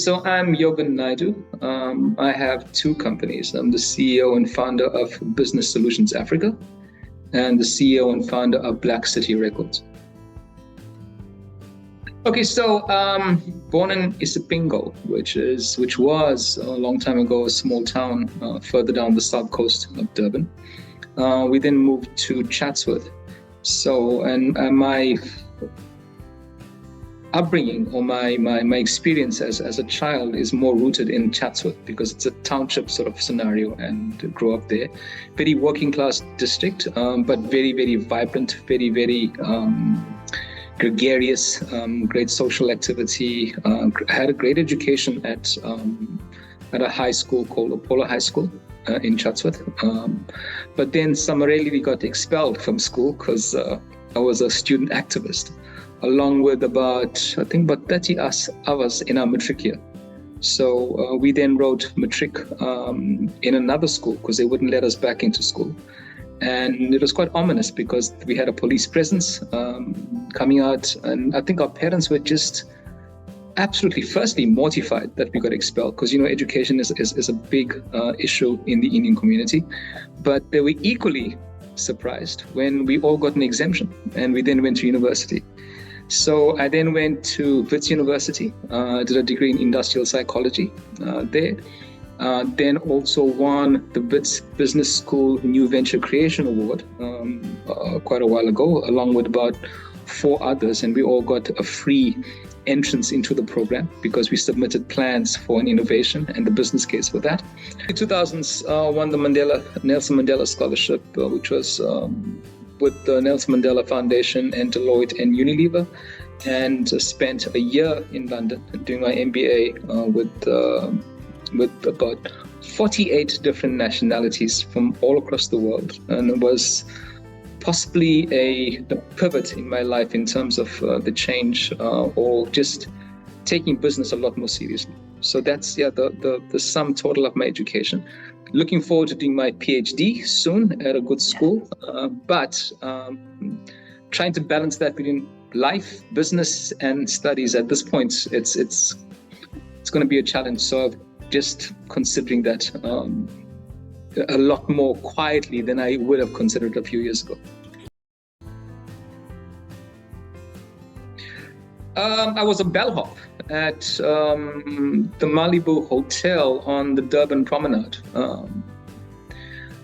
so I'm Yogan Naidoo. I have two companies. I'm the CEO and founder of Business Solutions Africa and the CEO and founder of Black City Records. Okay, so born in Isipingo, which was a long time ago a small town further down the south coast of Durban. We then moved to Chatsworth. So, and my upbringing or my experience as a child is more rooted in Chatsworth because it's a township sort of scenario, and grew up there. Very working class district, but very, very vibrant, very, very gregarious, great social activity. Had a great education at a high school called Apollo High School in Chatsworth. But then summarily we got expelled from school because I was a student activist, along with about 30 hours in our matric year. So we then wrote matric in another school because they wouldn't let us back into school. And it was quite ominous because we had a police presence coming out, and I think our parents were just absolutely, firstly, mortified that we got expelled because, you know, education is a big issue in the Indian community. But they were equally surprised when we all got an exemption and we then went to university. So I then went to Wits University, did a degree in industrial psychology there. Then also won the Wits Business School New Venture Creation Award quite a while ago, along with about 4 others, and we all got a free entrance into the program because we submitted plans for an innovation and the business case for that. In 2000s, won the Nelson Mandela Scholarship, which was with the Nelson Mandela Foundation and Deloitte and Unilever, and spent a year in London doing my MBA with about 48 different nationalities from all across the world. And it was possibly the pivot in my life in terms of the change or just taking business a lot more seriously. So that's the sum total of my education. Looking forward to doing my PhD soon at a good school, but trying to balance that between life, business, and studies. At this point, it's going to be a challenge. So just considering that a lot more quietly than I would have considered a few years ago. I was a bellhop at the Malibu Hotel on the Durban Promenade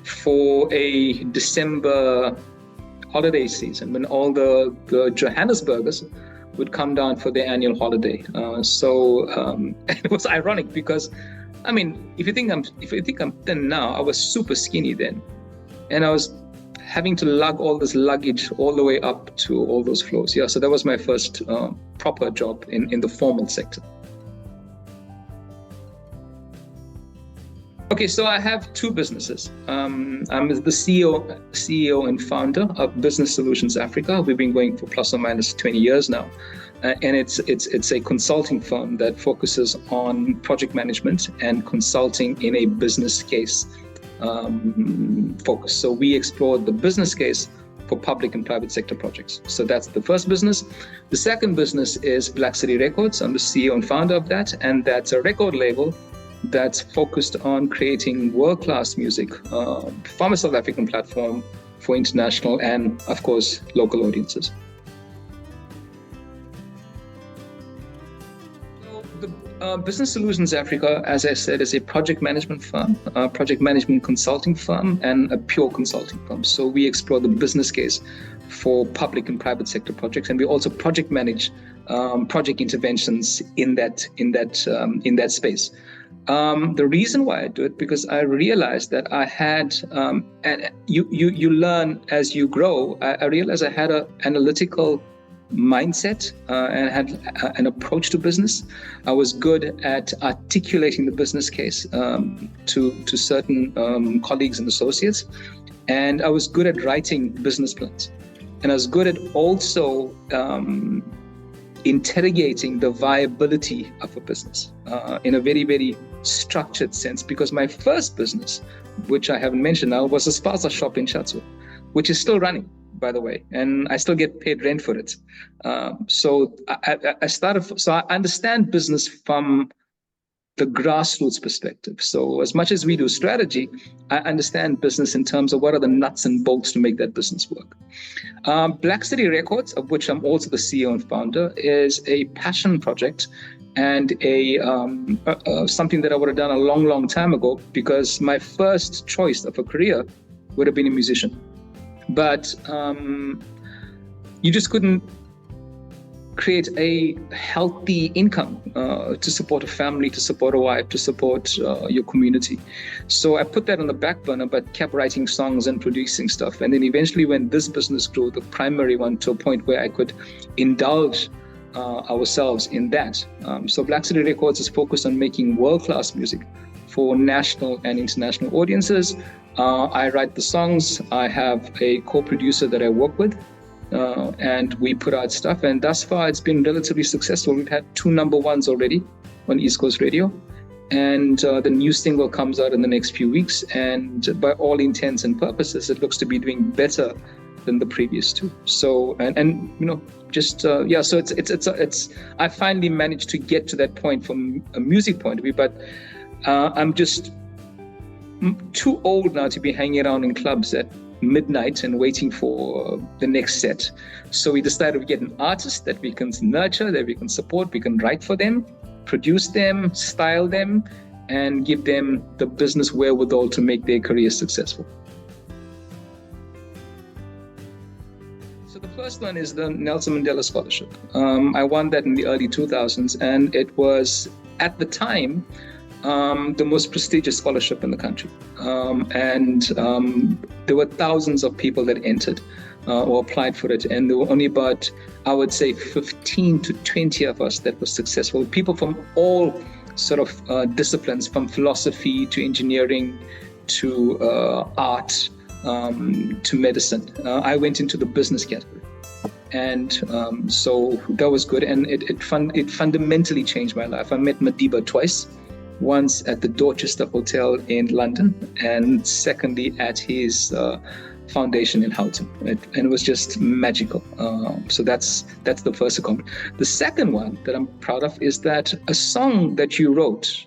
for a December holiday season when all the Johannesburgers would come down for their annual holiday. It was ironic because, I mean, if you think I'm thin now, I was super skinny then, and I was having to lug all this luggage all the way up to all those floors. Yeah, so that was my first proper job in the formal sector. Okay, so I have 2 businesses. I'm the CEO and founder of Business Solutions Africa. We've been going for plus or minus 20 years now. And it's a consulting firm that focuses on project management and consulting in a business case focus. So we explore the business case for public and private sector projects. So that's the first business. The second business is Black City Records. I'm the CEO and founder of that, and that's a record label that's focused on creating world-class music from a South African platform for international and, of course, local audiences. Business Solutions Africa, as I said, is a project management firm, a project management consulting firm, and a pure consulting firm. So we explore the business case for public and private sector projects, and we also project manage project interventions in that space. The reason why I do it, because I realized that I had, and you learn as you grow. I realized I had an analytical mindset and had an approach to business. I was good at articulating the business case to certain colleagues and associates, and I was good at writing business plans, and I was good at also interrogating the viability of a business in a very, very structured sense, because my first business, which I haven't mentioned now, was a spaza shop in Chatsworth, which is still running, by the way, and I still get paid rent for it. So I understand business from the grassroots perspective. So as much as we do strategy, I understand business in terms of what are the nuts and bolts to make that business work. Black City Records, of which I'm also the CEO and founder, is a passion project and something that I would have done a long, long time ago, because my first choice of a career would have been a musician. But you just couldn't create a healthy income to support a family, to support a wife, to support your community. So I put that on the back burner, but kept writing songs and producing stuff. And then eventually when this business grew, the primary one, to a point where I could indulge ourselves in that. So Black City Records is focused on making world-class music for national and international audiences. I write the songs. I have a co-producer that I work with. And we put out stuff, and thus far it's been relatively successful. We've had 2 number ones already on East Coast Radio, and the new single comes out in the next few weeks, and by all intents and purposes it looks to be doing better than the previous 2. So and you know, just so it's I finally managed to get to that point from a music point of view, but I'm just too old now to be hanging around in clubs at midnight and waiting for the next set. So we decided to get an artist that we can nurture, that we can support, we can write for them, produce them, style them, and give them the business wherewithal to make their career successful. So the first one is the Nelson Mandela Scholarship. I won that in the early 2000s, and it was, at the time, the most prestigious scholarship in the country. There were thousands of people that entered or applied for it. And there were only about, I would say, 15 to 20 of us that were successful. People from all sort of disciplines, from philosophy to engineering to art to medicine. I went into the business category. And so that was good. And it fundamentally changed my life. I met Madiba twice. Once at the Dorchester Hotel in London, and secondly at his foundation in Houghton. And it was just magical. So that's the first accomplishment. The second one that I'm proud of is that a song that you wrote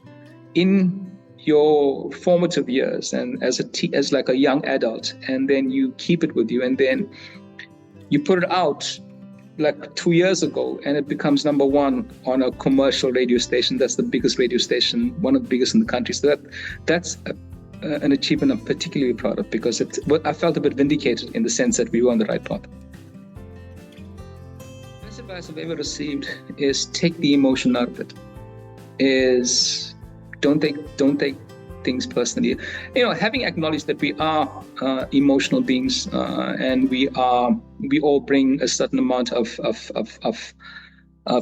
in your formative years and as like a young adult, and then you keep it with you, and then you put it out like 2 years ago, and it becomes number 1 on a commercial radio station. That's the biggest radio station, one of the biggest in the country. So that's an achievement I'm particularly proud of, because I felt a bit vindicated in the sense that we were on the right path. The best advice I've ever received is take the emotion out of it. Is don't take things personally. You know, having acknowledged that we are emotional beings, and we all bring a certain amount of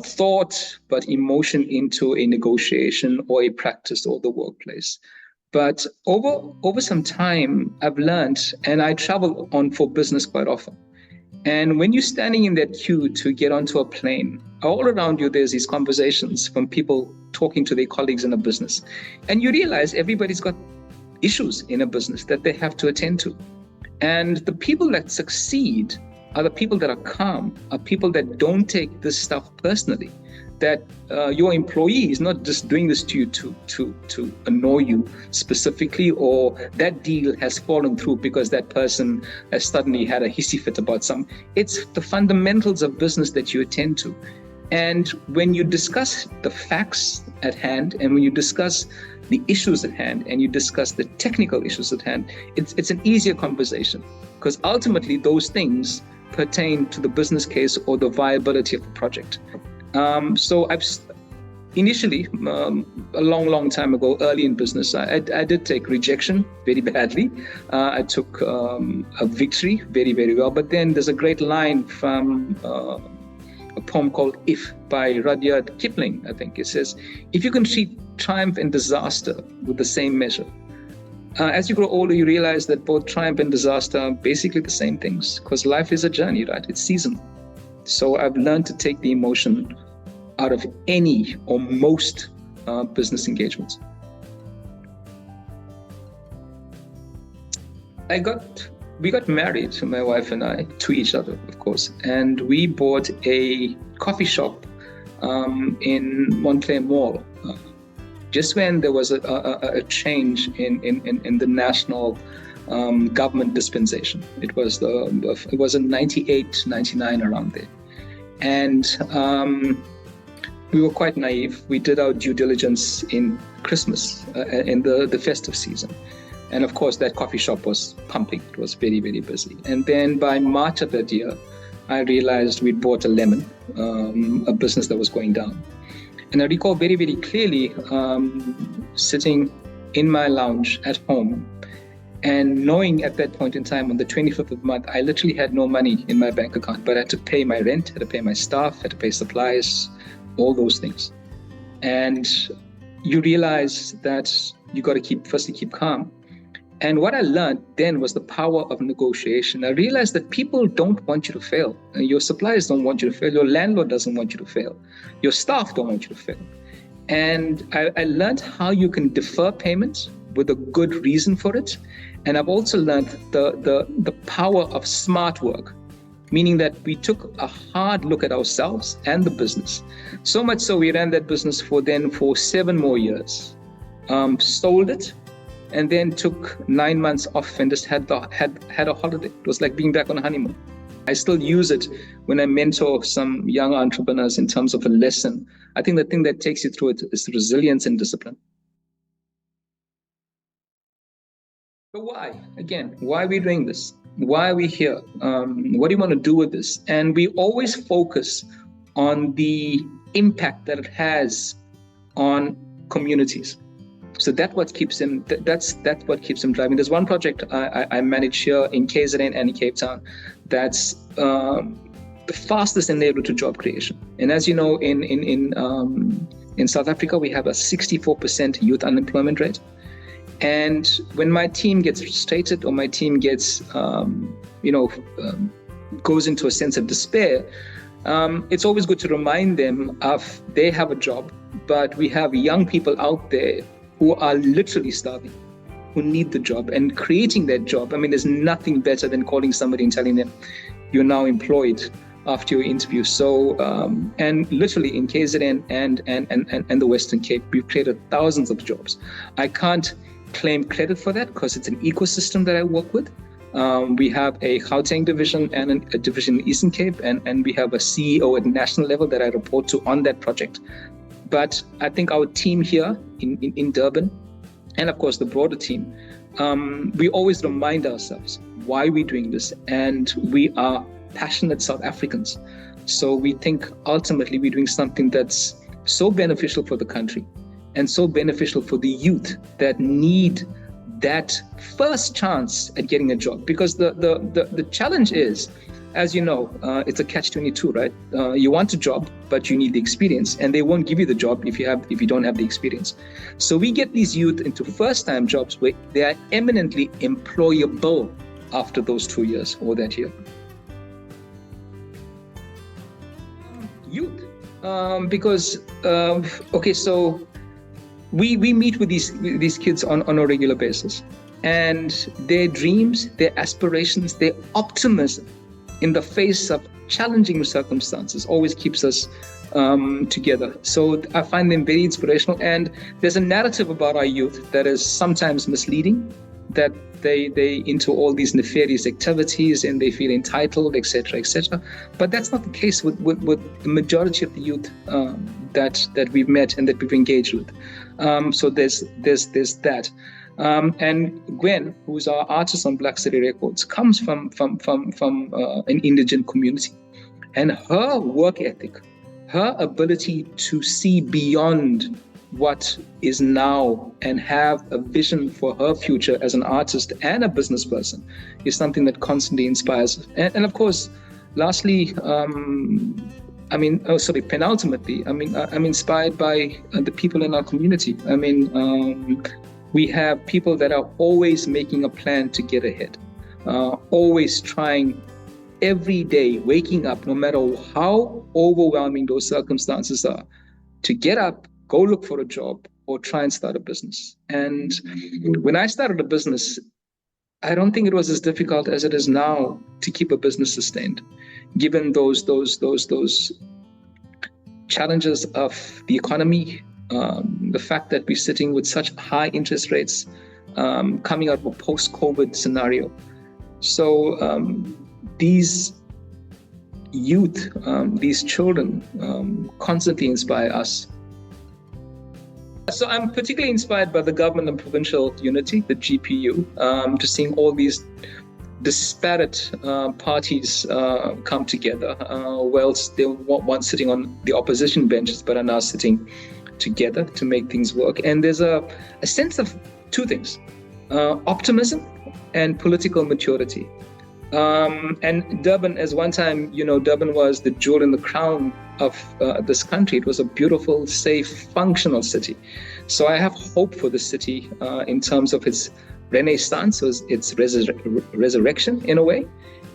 thought, but emotion into a negotiation or a practice or the workplace. But over some time, I've learned, and I travel on for business quite often. And when you're standing in that queue to get onto a plane, all around you, there's these conversations from people talking to their colleagues in a business. And you realize everybody's got issues in a business that they have to attend to. And the people that succeed are the people that are calm, are people that don't take this stuff personally, that your employee is not just doing this to you to annoy you specifically, or that deal has fallen through because that person has suddenly had a hissy fit about some. It's the fundamentals of business that you attend to. And when you discuss the facts at hand, and when you discuss the issues at hand, and you discuss the technical issues at hand, it's an easier conversation, because ultimately those things pertain to the business case or the viability of the project. So I've initially, a long time ago, early in business, I did take rejection very badly. I took a victory very, very well. But then there's a great line from a poem called If by Rudyard Kipling, I think. It says, if you can treat triumph and disaster with the same measure, as you grow older, you realize that both triumph and disaster are basically the same things, because life is a journey, right? It's seasonal. So I've learned to take the emotion out of any or most business engagements. We got married, my wife and I, to each other, of course, and we bought a coffee shop in Montclair Mall, just when there was a change in the national government dispensation. It was in 98, 99, around there. And we were quite naive. We did our due diligence in Christmas, in the festive season. And of course, that coffee shop was pumping. It was very, very busy. And then by March of that year, I realized we'd bought a lemon, a business that was going down. And I recall very, very clearly sitting in my lounge at home and knowing at that point in time, on the 25th of the month, I literally had no money in my bank account, but I had to pay my rent, had to pay my staff, had to pay supplies, all those things. And you realize that you got to keep calm. And what I learned then was the power of negotiation. I realized that people don't want you to fail. Your suppliers don't want you to fail. Your landlord doesn't want you to fail. Your staff don't want you to fail. And I learned how you can defer payments with a good reason for it. And I've also learned the power of smart work, meaning that we took a hard look at ourselves and the business. So much so we ran that business for 7 more years, sold it, and then took 9 months off and just had a holiday. It was like being back on a honeymoon. I still use it when I mentor some young entrepreneurs in terms of a lesson. I think the thing that takes you through it is resilience and discipline. So why? Again, why are we doing this? Why are we here? What do you want to do with this? And we always focus on the impact that it has on communities. So that's what keeps them driving. There's one project I manage here in KZN and in Cape Town that's the fastest enabler to job creation. And as you know, in South Africa, we have a 64% youth unemployment rate. And when my team gets frustrated or my team gets, goes into a sense of despair, it's always good to remind them of they have a job, but we have young people out there who are literally starving, who need the job, and creating that job. I mean, there's nothing better than calling somebody and telling them you're now employed after your interview. So, and literally in KZN and the Western Cape, we've created thousands of jobs. I can't claim credit for that because it's an ecosystem that I work with. We have a Gauteng division and a division in Eastern Cape, and we have a CEO at national level that I report to on that project. But I think our team here in Durban, and of course the broader team, we always remind ourselves why we're doing this. And we are passionate South Africans. So we think ultimately we're doing something that's so beneficial for the country and so beneficial for the youth that need that first chance at getting a job. Because the challenge is, as you know, it's a catch-22, right? You want a job, but you need the experience, and they won't give you the job if you don't have the experience. So we get these youth into first-time jobs where they are eminently employable after those 2 years or that year. Youth, because so we meet with these kids on a regular basis, and their dreams, their aspirations, their optimism in the face of challenging circumstances always keeps us together. So I find them very inspirational. And there's a narrative about our youth that is sometimes misleading, that they into all these nefarious activities and they feel entitled, etc., etc. But that's not the case with the majority of the youth that we've met and that we've engaged with. So there's that. And Gwen, who's our artist on Black City Records, comes from an indigent community, and her work ethic, her ability to see beyond what is now and have a vision for her future as an artist and a business person is something that constantly inspires us. And of course, lastly, penultimately, I'm inspired by the people in our community. We have people that are always making a plan to get ahead, always trying every day, waking up, no matter how overwhelming those circumstances are, to get up, go look for a job, or try and start a business. And when I started a business, I don't think it was as difficult as it is now to keep a business sustained, given those challenges of the economy, The fact that we're sitting with such high interest rates, coming out of a post-COVID scenario. So these youth, these children constantly inspire us. So I'm particularly inspired by the government and provincial unity, the GPU, to seeing all these disparate parties come together, whilst they were once sitting on the opposition benches, but are now sitting together to make things work. And there's a sense of two things, optimism and political maturity. And Durban, as one time, Durban was the jewel in the crown of this country. It was a beautiful, safe, functional city. So I have hope for the city in terms of its renaissance, its resurrection in a way.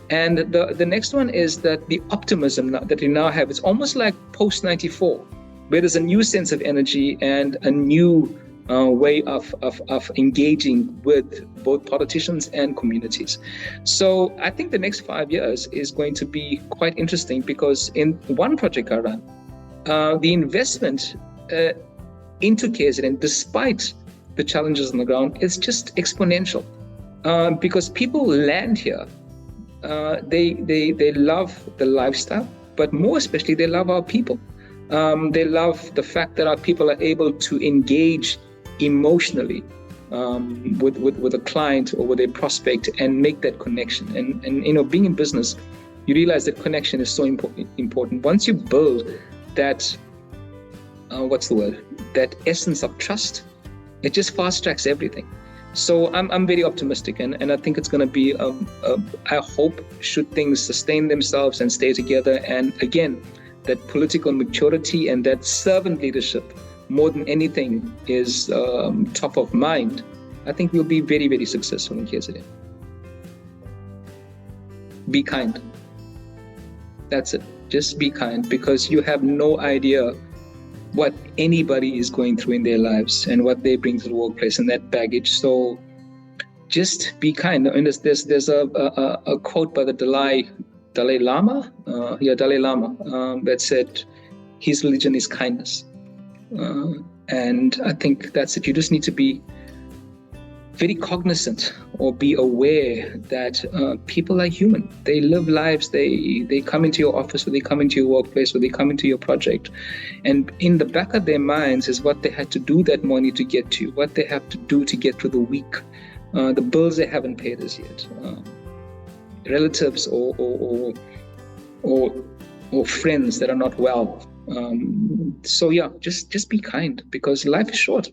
And the next one is that the optimism that we now have, it's almost like post-94, where there's a new sense of energy and a new way of engaging with both politicians and communities. So I think the next 5 years is going to be quite interesting, because in one project I run, the investment into KZN, despite the challenges on the ground, is just exponential, because people land here. They love the lifestyle, but more especially they love our people. They love the fact that our people are able to engage emotionally with a client or with a prospect and make that connection. And being in business, you realize that connection is so important. Once you build that, that essence of trust, it just fast tracks everything. So I'm very optimistic, and I think it's going to be, I hope, should things sustain themselves and stay together, and again, that political maturity and that servant leadership, more than anything, is top of mind, I think we'll be very, very successful in KZN. Be kind. That's it. Just be kind, because you have no idea what anybody is going through in their lives and what they bring to the workplace and that baggage. So just be kind. And there's a quote by the Dalai Lama, that said, his religion is kindness. And I think that's it. You just need to be very cognizant or be aware that people are human. They live lives. They come into your office, or they come into your workplace, or they come into your project. And in the back of their minds is what they had to do that morning to get to, what they have to do to get through the week, the bills they haven't paid as yet, relatives or friends that are not well. So yeah, just be kind, because life is short.